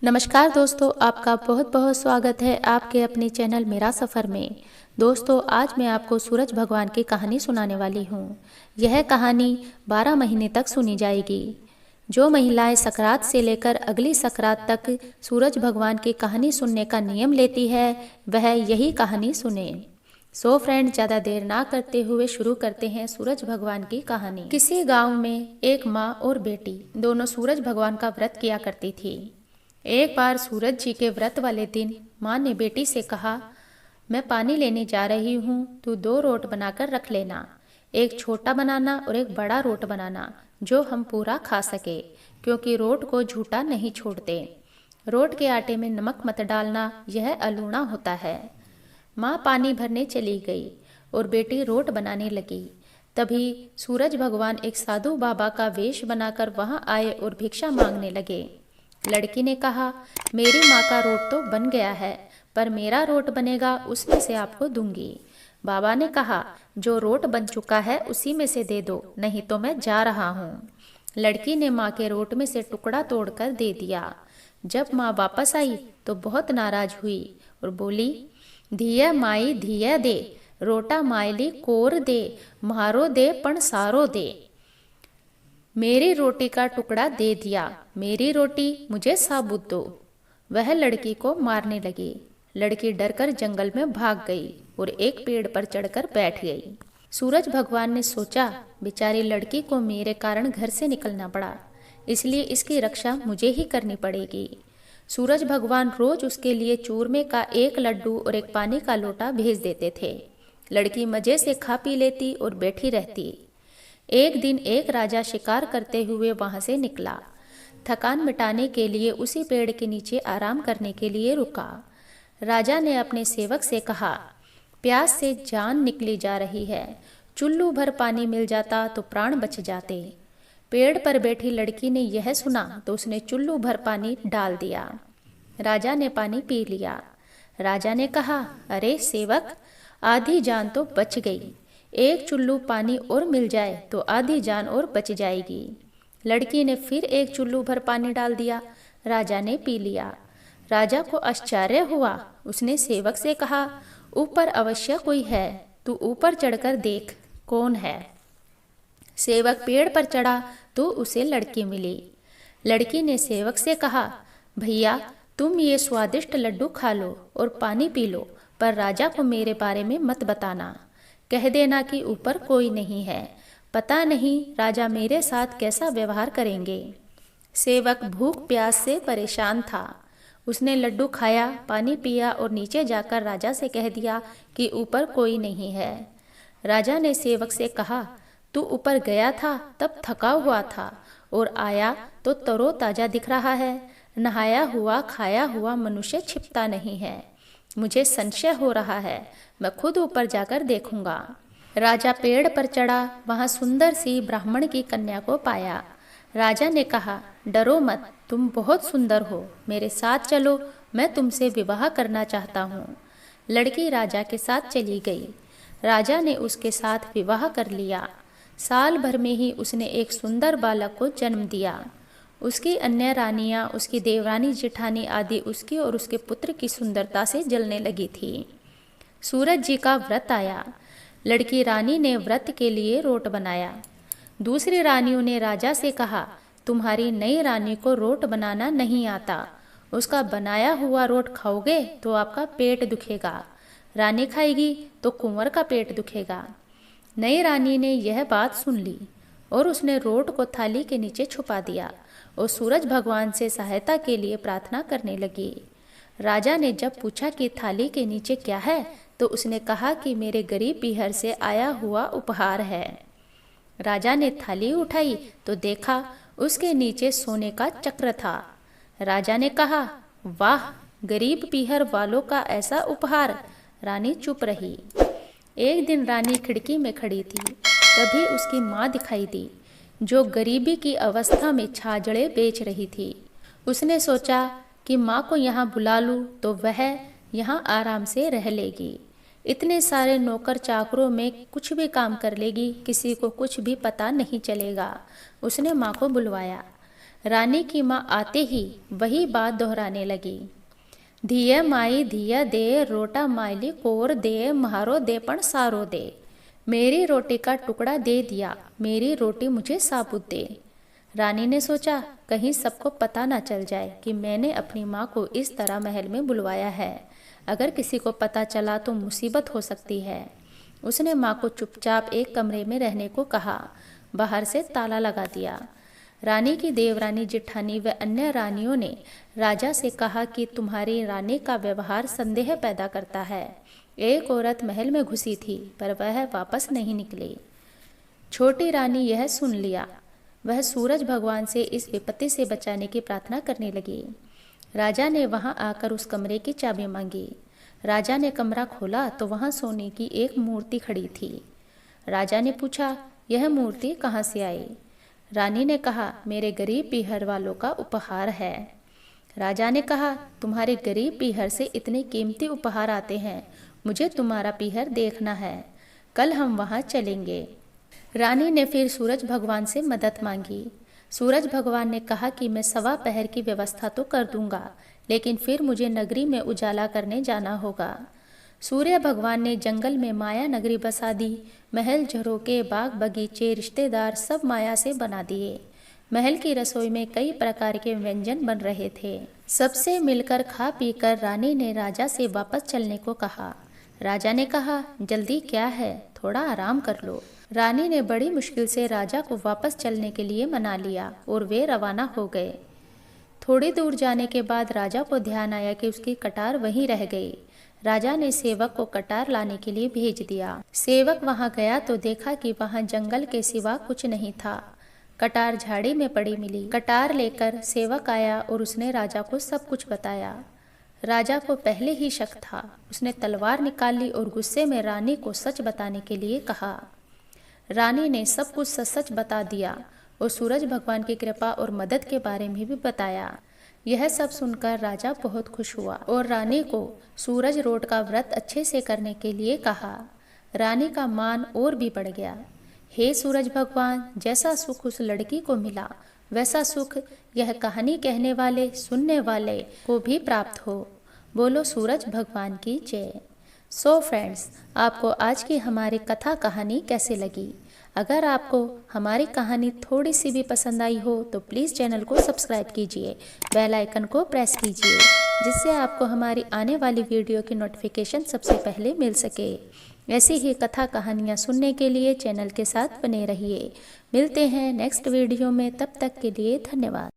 नमस्कार दोस्तों, आपका बहुत बहुत स्वागत है आपके अपने चैनल मेरा सफ़र में। दोस्तों, आज मैं आपको सूरज भगवान की कहानी सुनाने वाली हूँ। यह कहानी 12 महीने तक सुनी जाएगी। जो महिलाएं सकरात से लेकर अगली सकरात तक सूरज भगवान की कहानी सुनने का नियम लेती है, वह यही कहानी सुने। सो फ्रेंड, ज़्यादा देर ना करते हुए शुरू करते हैं सूरज भगवान की कहानी। किसी गाँव में एक माँ और बेटी दोनों सूरज भगवान का व्रत किया करती थी। एक बार सूरज जी के व्रत वाले दिन माँ ने बेटी से कहा, मैं पानी लेने जा रही हूँ, तू 2 रोट बनाकर रख लेना। एक छोटा बनाना और एक बड़ा रोट बनाना, जो हम पूरा खा सके, क्योंकि रोट को झूठा नहीं छोड़ते। रोट के आटे में नमक मत डालना, यह अलूणा होता है। माँ पानी भरने चली गई और बेटी रोट बनाने लगी। तभी सूरज भगवान एक साधु बाबा का वेश बनाकर वहाँ आए और भिक्षा मांगने लगे। लड़की ने कहा, मेरी माँ का रोट तो बन गया है, पर मेरा रोट बनेगा, उसमें से आपको दूंगी। बाबा ने कहा, जो रोट बन चुका है उसी में से दे दो, नहीं तो मैं जा रहा हूँ। लड़की ने माँ के रोट में से टुकड़ा तोड़कर दे दिया। जब माँ वापस आई तो बहुत नाराज हुई और बोली, धिया माई धिया दे, रोटा मायली कोर दे, म्हारो दे पण सारो दे। मेरी रोटी का टुकड़ा दे दिया, मेरी रोटी मुझे साबुत दो। वह लड़की को मारने लगी। लड़की डरकर जंगल में भाग गई और एक पेड़ पर चढ़कर बैठ गई। सूरज भगवान ने सोचा, बेचारी लड़की को मेरे कारण घर से निकलना पड़ा, इसलिए इसकी रक्षा मुझे ही करनी पड़ेगी। सूरज भगवान रोज उसके लिए चूरमे का एक लड्डू और एक पानी का लोटा भेज देते थे। लड़की मजे से खा पी लेती और बैठी रहती। एक दिन एक राजा शिकार करते हुए वहां से निकला। थकान मिटाने के लिए उसी पेड़ के नीचे आराम करने के लिए रुका। राजा ने अपने सेवक से कहा, प्यास से जान निकली जा रही है, चुल्लू भर पानी मिल जाता तो प्राण बच जाते। पेड़ पर बैठी लड़की ने यह सुना तो उसने चुल्लू भर पानी डाल दिया। राजा ने पानी पी लिया। राजा ने कहा, अरे सेवक, आधी जान तो बच गई। एक चुल्लू पानी और मिल जाए तो आधी जान और बच जाएगी। लड़की ने फिर एक चुल्लू भर पानी डाल दिया। राजा ने पी लिया। राजा को आश्चर्य हुआ। उसने सेवक से कहा, ऊपर अवश्य कोई है, तू ऊपर चढ़कर देख कौन है। सेवक पेड़ पर चढ़ा तो उसे लड़की मिली। लड़की ने सेवक से कहा, भैया, तुम ये स्वादिष्ट लड्डू खा लो और पानी पी लो, पर राजा को मेरे बारे में मत बताना। कह देना कि ऊपर कोई नहीं है, पता नहीं राजा मेरे साथ कैसा व्यवहार करेंगे। सेवक भूख प्यास से परेशान था। उसने लड्डू खाया, पानी पिया और नीचे जाकर राजा से कह दिया कि ऊपर कोई नहीं है। राजा ने सेवक से कहा, तू ऊपर गया था तब थका हुआ था और आया तो तरोताजा दिख रहा है। नहाया हुआ खाया हुआ मनुष्य छिपता नहीं है। मुझे संशय हो रहा है, मैं खुद ऊपर जाकर देखूंगा। राजा पेड़ पर चढ़ा, वहां सुंदर सी ब्राह्मण की कन्या को पाया। राजा ने कहा, डरो मत, तुम बहुत सुंदर हो, मेरे साथ चलो, मैं तुमसे विवाह करना चाहता हूँ। लड़की राजा के साथ चली गई। राजा ने उसके साथ विवाह कर लिया। साल भर में ही उसने एक सुंदर बालक को जन्म दिया। उसकी अन्य रानियां, उसकी देवरानी जेठानी आदि उसकी और उसके पुत्र की सुंदरता से जलने लगी थी। सूरज जी का व्रत आया। लड़की रानी ने व्रत के लिए रोट बनाया। दूसरी रानियों ने राजा से कहा, तुम्हारी नई रानी को रोट बनाना नहीं आता, उसका बनाया हुआ रोट खाओगे तो आपका पेट दुखेगा, रानी खाएगी तो कुंवर का पेट दुखेगा। नई रानी ने यह बात सुन ली और उसने रोट को थाली के नीचे छुपा दिया और सूरज भगवान से सहायता के लिए प्रार्थना करने लगी। राजा ने जब पूछा कि थाली के नीचे क्या है, तो उसने कहा कि मेरे गरीब पीहर से आया हुआ उपहार है। राजा ने थाली उठाई तो देखा उसके नीचे सोने का चक्र था। राजा ने कहा, वाह, गरीब पीहर वालों का ऐसा उपहार। रानी चुप रही। एक दिन रानी खिड़की में खड़ी थी, तभी उसकी माँ दिखाई दी, जो गरीबी की अवस्था में छाजड़े बेच रही थी। उसने सोचा कि माँ को यहाँ बुला लूँ तो वह यहाँ आराम से रह लेगी। इतने सारे नौकर चाकरों में कुछ भी काम कर लेगी, किसी को कुछ भी पता नहीं चलेगा। उसने माँ को बुलवाया। रानी की माँ आते ही वही बात दोहराने लगी। धिये माई धिया दे, रोटा मायली कोर दे, म्हारो दे पण सारो दे। मेरी रोटी का टुकड़ा दे दिया, मेरी रोटी मुझे साबुत दे। रानी ने सोचा कहीं सबको पता ना चल जाए कि मैंने अपनी माँ को इस तरह महल में बुलवाया है। अगर किसी को पता चला तो मुसीबत हो सकती है। उसने माँ को चुपचाप एक कमरे में रहने को कहा, बाहर से ताला लगा दिया। रानी की देवरानी जेठानी व अन्य रानियों ने राजा से कहा कि तुम्हारी रानी का व्यवहार संदेह पैदा करता है। एक औरत महल में घुसी थी पर वह वापस नहीं निकली। छोटी रानी यह सुन लिया। वह सूरज भगवान से इस विपत्ति से बचाने की प्रार्थना करने लगी। राजा ने वहां आकर उस कमरे की चाबी मांगी। राजा ने कमरा खोला तो वहां सोने की एक मूर्ति खड़ी थी। राजा ने पूछा, यह मूर्ति कहाँ से आई? रानी ने कहा, मेरे गरीब पीहर वालों का उपहार है। राजा ने कहा, तुम्हारे गरीब पीहर से इतने कीमती उपहार आते हैं, मुझे तुम्हारा पीहर देखना है, कल हम वहां चलेंगे। रानी ने फिर सूरज भगवान से मदद मांगी। सूरज भगवान ने कहा कि मैं सवा पहर की व्यवस्था तो कर दूंगा, लेकिन फिर मुझे नगरी में उजाला करने जाना होगा। सूर्य भगवान ने जंगल में माया नगरी बसा दी। महल, झरोके, बाग बगीचे, रिश्तेदार सब माया से बना दिए। महल की रसोई में कई प्रकार के व्यंजन बन रहे थे। सबसे मिलकर खा पीकर रानी ने राजा से वापस चलने को कहा। राजा ने कहा, जल्दी क्या है, थोड़ा आराम कर लो। रानी ने बड़ी मुश्किल से राजा को वापस चलने के लिए मना लिया और वे रवाना हो गए। थोड़ी दूर जाने के बाद राजा को ध्यान आया कि उसकी कटार वहीं रह गई। राजा ने सेवक को कटार लाने के लिए भेज दिया। सेवक वहां गया तो देखा कि वहां जंगल के सिवा कुछ नहीं था। कटार झाड़ी में पड़ी मिली। कटार लेकर सेवक आया और उसने राजा को सब कुछ बताया। राजा को पहले ही शक था। उसने तलवार निकाल ली और गुस्से में रानी को सच बताने के लिए कहा। रानी ने सब कुछ सच बता दिया और सूरज भगवान की कृपा और मदद के बारे में भी बताया। यह सब सुनकर राजा बहुत खुश हुआ और रानी को सूरज रोट का व्रत अच्छे से करने के लिए कहा। रानी का मान और भी बढ़ गया। हे सूरज भगवान, जैसा सुख उस लड़की को मिला वैसा सुख यह कहानी कहने वाले, सुनने वाले को भी प्राप्त हो। बोलो सूरज भगवान की जय। सो फ्रेंड्स, आपको आज की हमारी कथा कहानी कैसे लगी? अगर आपको हमारी कहानी थोड़ी सी भी पसंद आई हो तो प्लीज़ चैनल को सब्सक्राइब कीजिए, बेल आइकन को प्रेस कीजिए, जिससे आपको हमारी आने वाली वीडियो की नोटिफिकेशन सबसे पहले मिल सके। ऐसी ही कथा कहानियाँ सुनने के लिए चैनल के साथ बने रहिए। मिलते हैं नेक्स्ट वीडियो में, तब तक के लिए धन्यवाद।